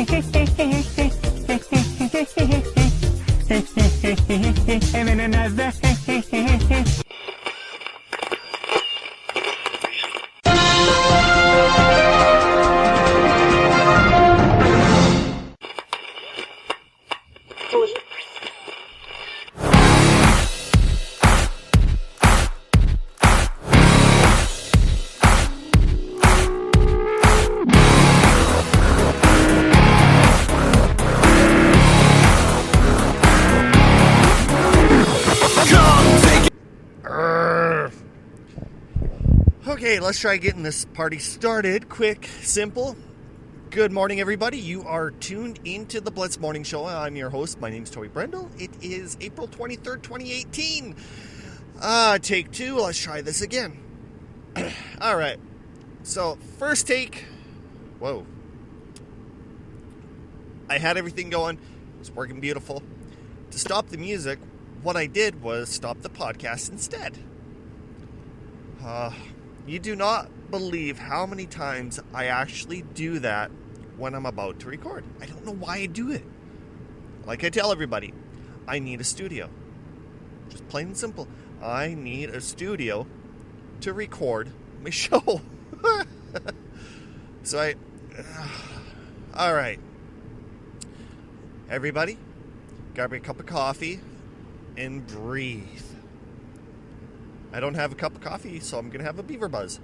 And then another. Okay, let's try getting this party started. Quick, simple. Good morning, everybody. You are tuned into the Blitz Morning Show. I'm your host. My name's Toby Brendel. It is April 23rd, 2018. Take two. Let's try this again. All right. So, first take. Whoa. I had everything going. It was working beautiful. To stop the music, what I did was stop the podcast instead. You do not believe how many times I actually do that when I'm about to record. I don't know why I do it. Like I tell everybody, I need a studio. Just plain and simple. I need a studio to record my show. So all right. Everybody, grab me a cup of coffee and breathe. I don't have a cup of coffee, so I'm going to have a beaver buzz.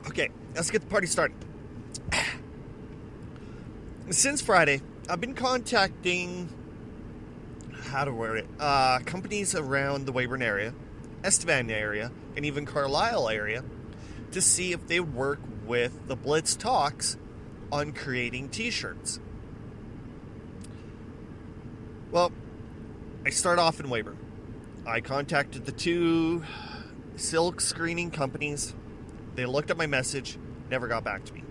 Okay, let's get the party started. Since Friday, I've been contacting, companies around the Weyburn area, Estevan area, and even Carlisle area to see if they work with the Blitz Talks on creating t-shirts. Well, I start off in Weyburn. I contacted the two silk screening companies. They looked at my message, never got back to me.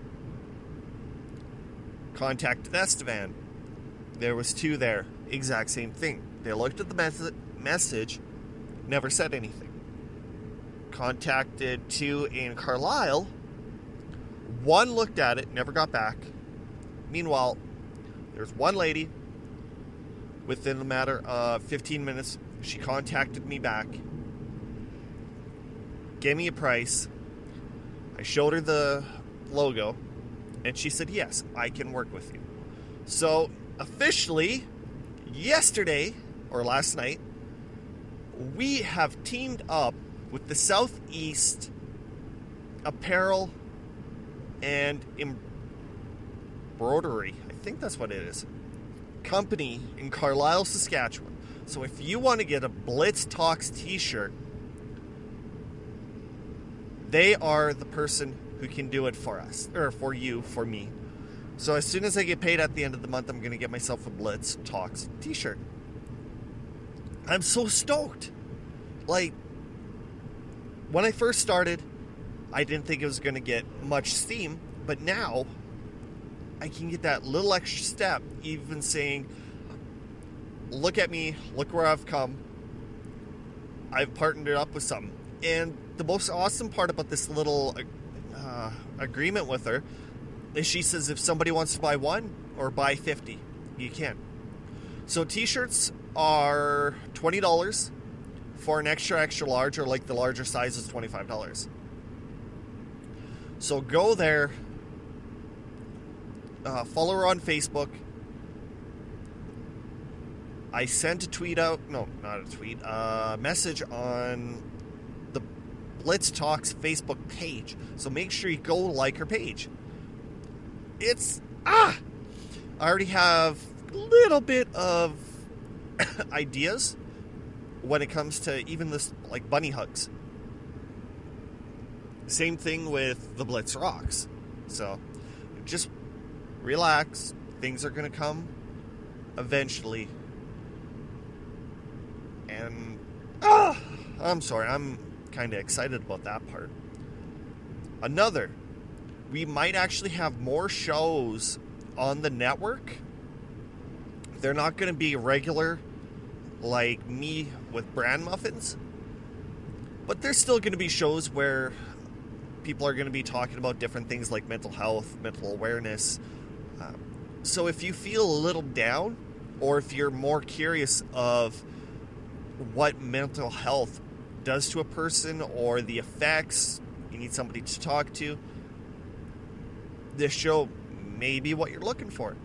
Contacted Estevan. There was two there, exact same thing. They looked at the message, never said anything. Contacted two in Carlisle. One looked at it, never got back. Meanwhile, there's one lady, within a matter of 15 minutes, she contacted me back, gave me a price. I showed her the logo, and she said, yes, I can work with you. So, officially, yesterday, or last night, we have teamed up with the Southeast Apparel and Embroidery, I think that's what it is, company in Carlisle, Saskatchewan. So if you want to get a Blitz Talks t-shirt, they are the person who can do it for us, or for you, for me. So as soon as I get paid at the end of the month, I'm going to get myself a Blitz Talks t-shirt. I'm so stoked. Like, when I first started, I didn't think it was going to get much steam, but now I can get that little extra step, even saying, look at me, look where I've come. I've partnered up with something. And the most awesome part about this little agreement with her is she says if somebody wants to buy one or buy 50, you can. So t-shirts are $20 for an extra large, or like the larger size is $25. So go there, follow her on Facebook. I sent a tweet out, no, not a tweet, message on the Blitz Talks Facebook page. So make sure you go like her page. I already have a little bit of ideas when it comes to even this, like bunny hugs. Same thing with the Blitz Rocks. So just relax. Things are going to come eventually. And I'm sorry, I'm kind of excited about that part. We might actually have more shows on the network. They're not going to be regular like me with Bran Muffins, but there's still going to be shows where people are going to be talking about different things like mental health, mental awareness. So if you feel a little down, or if you're more curious of what mental health does to a person or the effects, you need somebody to talk to, this show may be what you're looking for.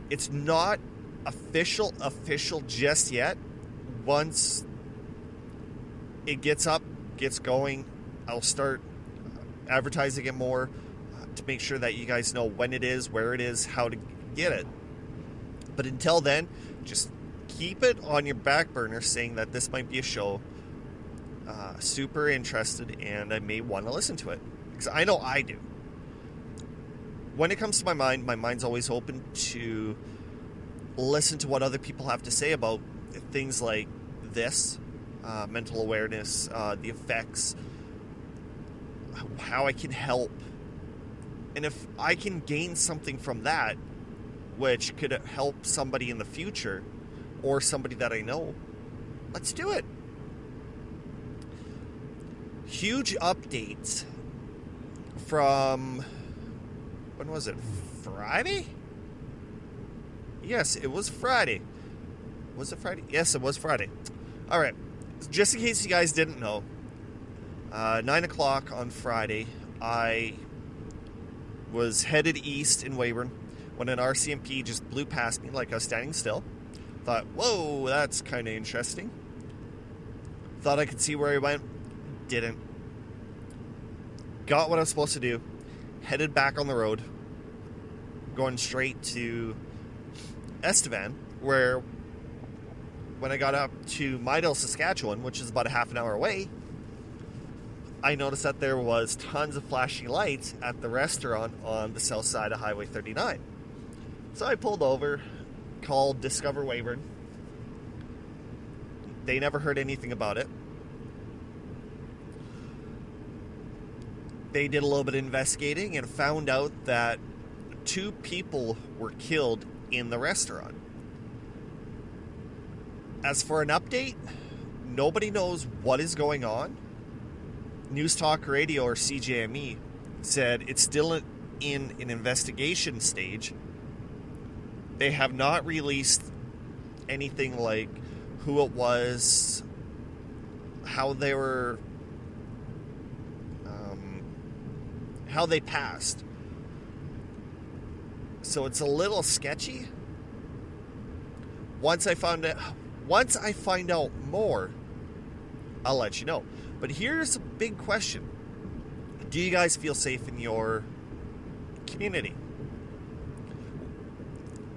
It's not official just yet. Once it gets going, I'll start advertising it more to make sure that you guys know when it is, where it is, how to get it. But until then, just keep it on your back burner, saying that this might be a show super interested and I may want to listen to it, because I know I do. When it comes to my mind's always open to listen to what other people have to say about things like this, mental awareness, the effects, how I can help. And if I can gain something from that, which could help somebody in the future or somebody that I know, let's do it. Huge updates from, when was it? Friday? Yes, it was Friday. Was it Friday? Yes, it was Friday. All right. Just in case you guys didn't know, 9 o'clock on Friday, I was headed east in Weyburn when an RCMP just blew past me like I was standing still. Thought, whoa, that's kind of interesting. Thought I could see where he went. Didn't. Got what I was supposed to do. Headed back on the road. Going straight to Estevan, where when I got up to Midale, Saskatchewan, which is about a half an hour away, I noticed that there was tons of flashing lights at the restaurant on the south side of Highway 39. So I pulled over, called Discover Weyburn. They never heard anything about it. They did a little bit of investigating and found out that 2 people were killed in the restaurant. As for an update, nobody knows what is going on. News Talk Radio, or CJME, said it's still in an investigation stage. They have not released anything like who it was, how they were, how they passed. So it's a little sketchy. Once I find out more, I'll let you know. But here's a big question. Do you guys feel safe in your community?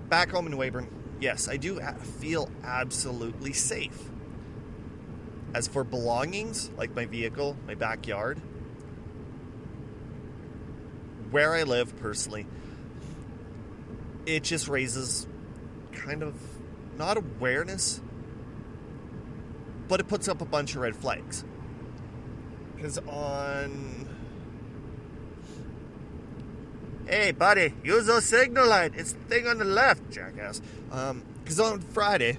Back home in Weyburn, yes, I do feel absolutely safe. As for belongings, like my vehicle, my backyard, where I live personally, it just raises kind of, not awareness, but it puts up a bunch of red flags. Because hey buddy, use those signal light. It's the thing on the left, jackass. Because on Friday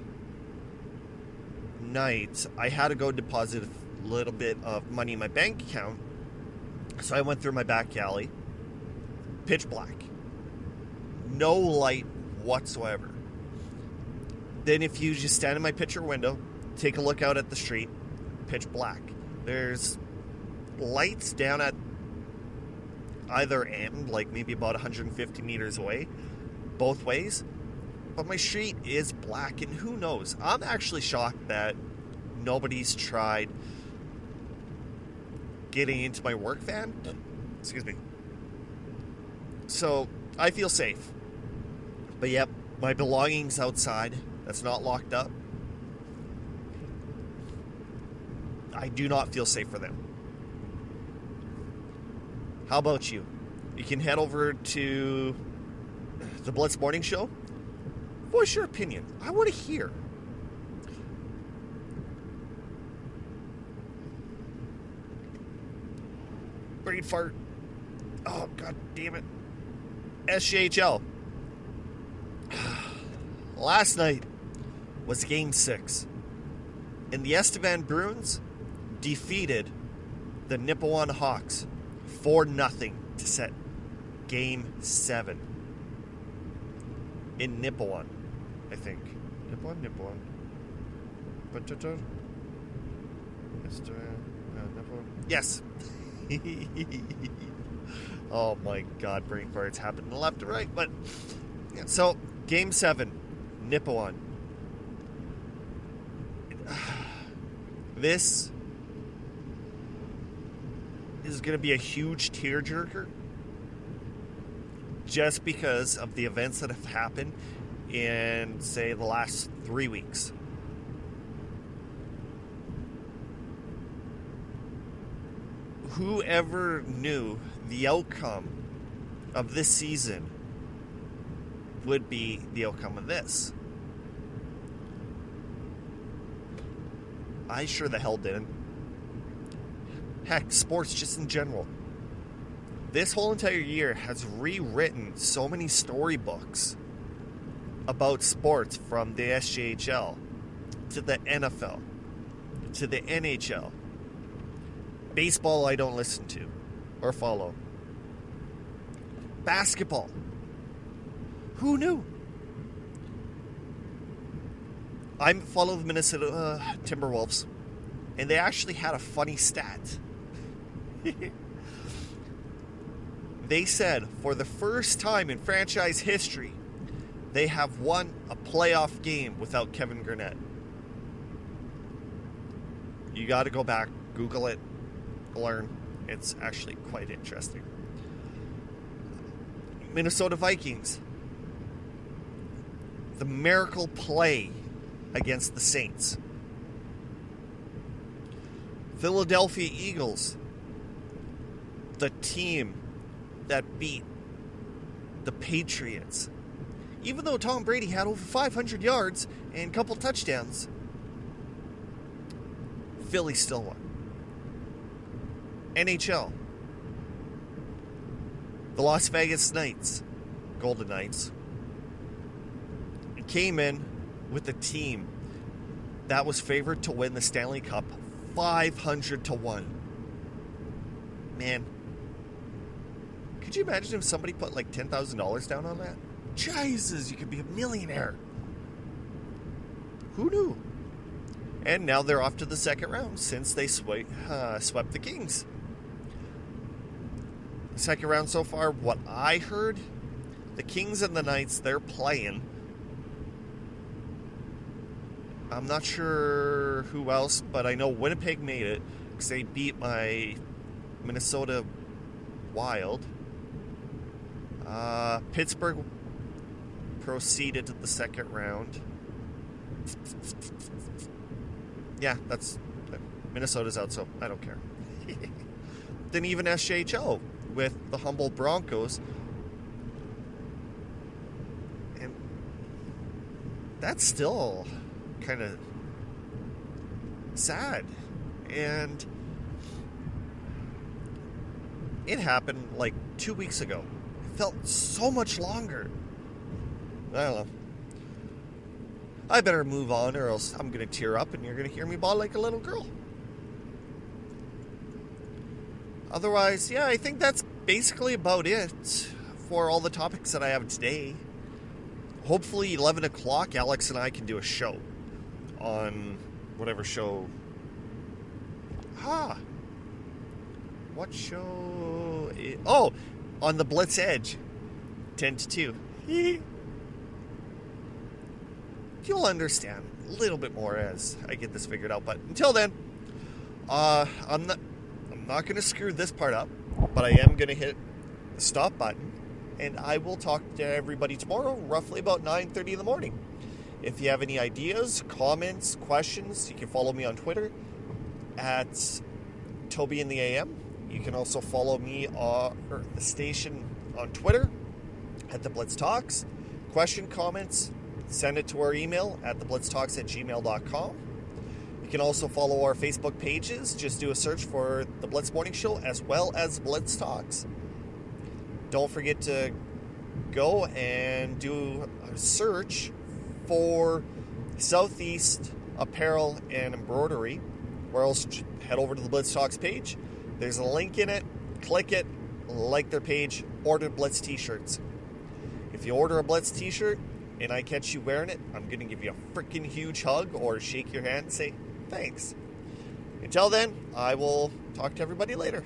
night, I had to go deposit a little bit of money in my bank account. So I went through my back alley. Pitch black. No light whatsoever. Then if you just stand in my picture window, take a look out at the street, pitch black. There's lights down at either end, like maybe about 150 meters away, both ways. But my street is black, and who knows? I'm actually shocked that nobody's tried getting into my work van. Excuse me. So, I feel safe. But yep, my belongings outside, that's not locked up. I do not feel safe for them. How about you? You can head over to the Blitz Morning Show. Voice your opinion. I want to hear. Brain fart. Oh, god damn it. SJHL. Last night was Game 6. And the Estevan Bruins defeated the Nipawin Hawks 4-0 to set Game 7 in Nipawin, I think. Nipawin. Yes. Oh my God, brain farts happen left to right. But yeah, so Game 7, Nipawin. This is going to be a huge tearjerker just because of the events that have happened in, say, the last 3 weeks. Whoever knew the outcome of this season would be the outcome of this? I sure the hell didn't. Heck, sports just in general. This whole entire year has rewritten so many storybooks about sports, from the SJHL to the NFL to the NHL. Baseball I don't listen to or follow. Basketball. Who knew? I follow the Minnesota Timberwolves, and they actually had a funny stat. They said for the first time in franchise history, they have won a playoff game without Kevin Garnett. You got to go back, Google it, learn. It's actually quite interesting. Minnesota Vikings. The miracle play against the Saints. Philadelphia Eagles. The team that beat the Patriots. Even though Tom Brady had over 500 yards and a couple touchdowns, Philly still won. NHL. The Las Vegas Knights, Golden Knights, came in with a team that was favored to win the Stanley Cup 500-1. Man, could you imagine if somebody put like $10,000 down on that? Jesus, you could be a millionaire. Who knew? And now they're off to the second round since they swept the Kings. Second round so far, what I heard, the Kings and the Knights, they're playing. I'm not sure who else, but I know Winnipeg made it because they beat my Minnesota Wild. Pittsburgh proceeded to the second round. Yeah, that's Minnesota's out, so I don't care. Then even SJHL with the Humboldt Broncos, and that's still kind of sad. And it happened like 2 weeks ago. It felt so much longer. I don't know. I better move on or else I'm going to tear up and you're going to hear me bawl like a little girl. Otherwise, yeah, I think that's basically about it for all the topics that I have today. Hopefully 11 o'clock, Alex and I can do a show on whatever show. What show? On the Blitz Edge, 10 to 2. You'll understand a little bit more as I get this figured out. But until then, I'm not going to screw this part up, but I am going to hit the stop button, and I will talk to everybody tomorrow, roughly about 9:30 in the morning. If you have any ideas, comments, questions, you can follow me on Twitter at Toby in the AM. You can also follow me or the station on Twitter at the Blitz Talks. Question, comments, send it to our email at theblitztalks@gmail.com. You can also follow our Facebook pages. Just do a search for The Blitz Morning Show as well as Blitz Talks. Don't forget to go and do a search for Southeast Apparel and Embroidery, or else head over to the Blitz Talks page, There's a link in it. Click it, like their page, order Blitz t-shirts. If you order a Blitz t-shirt and I catch you wearing it, I'm going to give you a freaking huge hug or shake your hand and say thanks. Until then, I will talk to everybody later.